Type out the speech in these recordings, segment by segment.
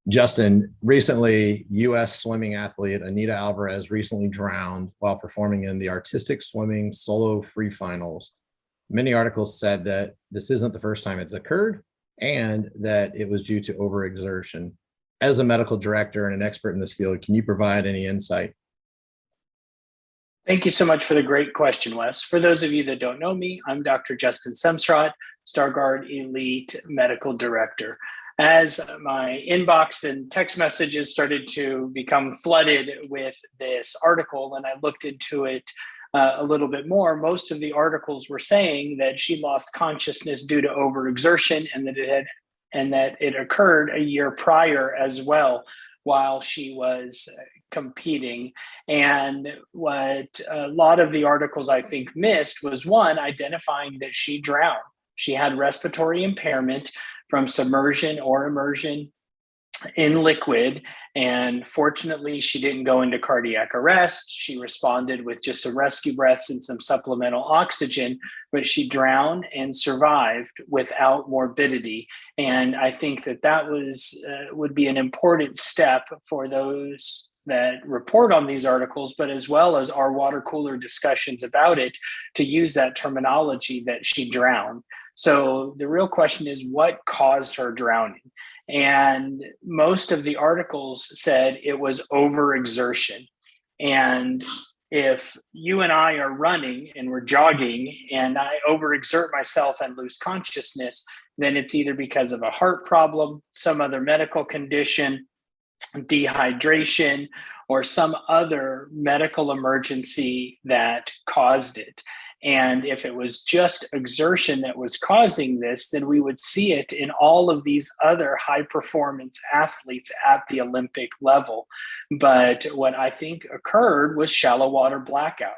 Justin, recently, U.S. swimming athlete Anita Alvarez recently drowned while performing in the artistic swimming solo free finals. Many articles said that this isn't the first time it's occurred and that it was due to overexertion. As a medical director and an expert in this field, can you provide any insight? Thank you so much for the great question, Wes. For those of you that don't know me, I'm Dr. Justin Sempsrott, Stargard Elite Medical Director. As my inbox and text messages started to become flooded with this article, and I looked into it a little bit more, most of the articles were saying that she lost consciousness due to overexertion and that it occurred a year prior as well while she was competing. And what a lot of the articles I think missed was one, identifying that she drowned. She had respiratory impairment from submersion or immersion in liquid. And fortunately, she didn't go into cardiac arrest. She responded with just some rescue breaths and some supplemental oxygen, but she drowned and survived without morbidity. And I think that would be an important step for those that report on these articles, but as well as our water cooler discussions about it, to use that terminology that she drowned. So the real question is, what caused her drowning? And most of the articles said it was overexertion. And if you and I are running and we're jogging and I overexert myself and lose consciousness, then it's either because of a heart problem, some other medical condition, dehydration, or some other medical emergency that caused it. And if it was just exertion that was causing this, then we would see it in all of these other high performance athletes at the Olympic level. But what I think occurred was shallow water blackout.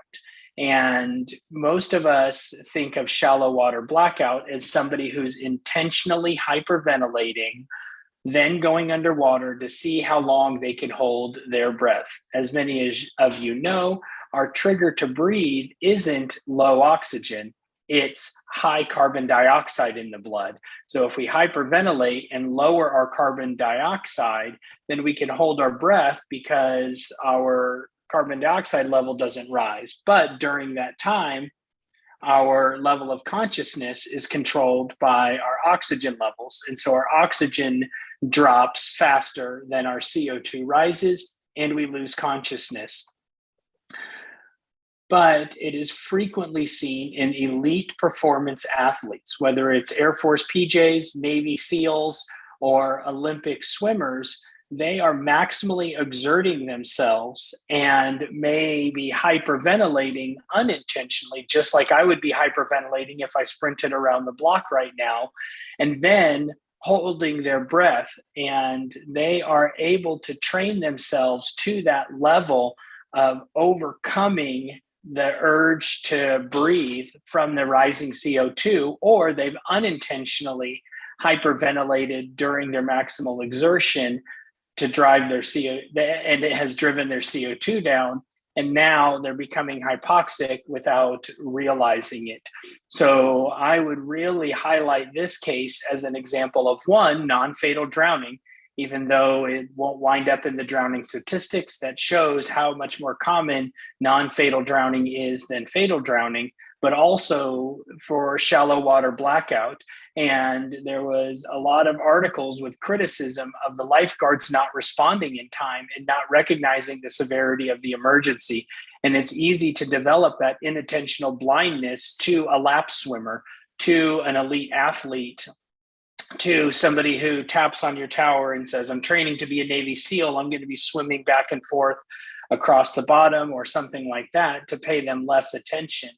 And most of us think of shallow water blackout as somebody who's intentionally hyperventilating, then going underwater to see how long they can hold their breath. As many of you know, our trigger to breathe isn't low oxygen, it's high carbon dioxide in the blood. So if we hyperventilate and lower our carbon dioxide, then we can hold our breath because our carbon dioxide level doesn't rise. But during that time, our level of consciousness is controlled by our oxygen levels. And so our oxygen drops faster than our CO2 rises, and we lose consciousness. But it is frequently seen in elite performance athletes, whether it's Air Force PJs, Navy SEALs, or Olympic swimmers. They are maximally exerting themselves and may be hyperventilating unintentionally, just like I would be hyperventilating if I sprinted around the block right now, and then holding their breath. And they are able to train themselves to that level of overcoming the urge to breathe from the rising CO2, or they've unintentionally hyperventilated during their maximal exertion to drive their CO, and it has driven their CO2 down. And now they're becoming hypoxic without realizing it. So I would really highlight this case as an example of one, non-fatal drowning, even though it won't wind up in the drowning statistics. That shows how much more common non-fatal drowning is than fatal drowning, but also for shallow water blackout. And there was a lot of articles with criticism of the lifeguards not responding in time and not recognizing the severity of the emergency. And it's easy to develop that inattentional blindness to a lap swimmer, to an elite athlete, to somebody who taps on your tower and says, I'm training to be a Navy SEAL, I'm going to be swimming back and forth across the bottom or something like that, to pay them less attention.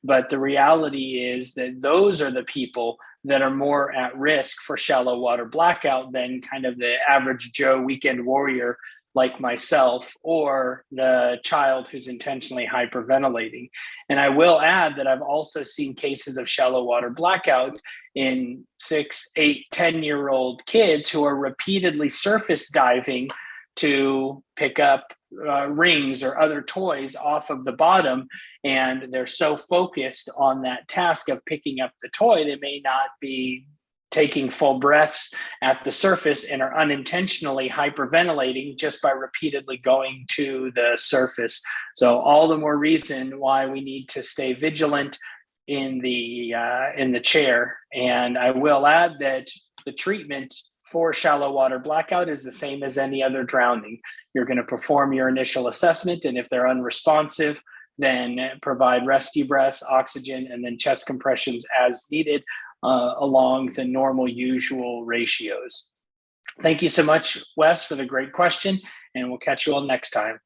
But the reality is that those are the people that are more at risk for shallow water blackout than kind of the average Joe weekend warrior like myself, or the child who's intentionally hyperventilating. And I will add that I've also seen cases of shallow water blackout in 6, 8, 10-year-old kids who are repeatedly surface diving to pick up rings or other toys off of the bottom. And they're so focused on that task of picking up the toy, they may not be taking full breaths at the surface and are unintentionally hyperventilating just by repeatedly going to the surface. So all the more reason why we need to stay vigilant in the chair. And I will add that the treatment for shallow water blackout is the same as any other drowning. You're going to perform your initial assessment, and if they're unresponsive, then provide rescue breaths, oxygen, and then chest compressions as needed along the normal usual ratios. Thank you so much, Wes, for the great question, and we'll catch you all next time.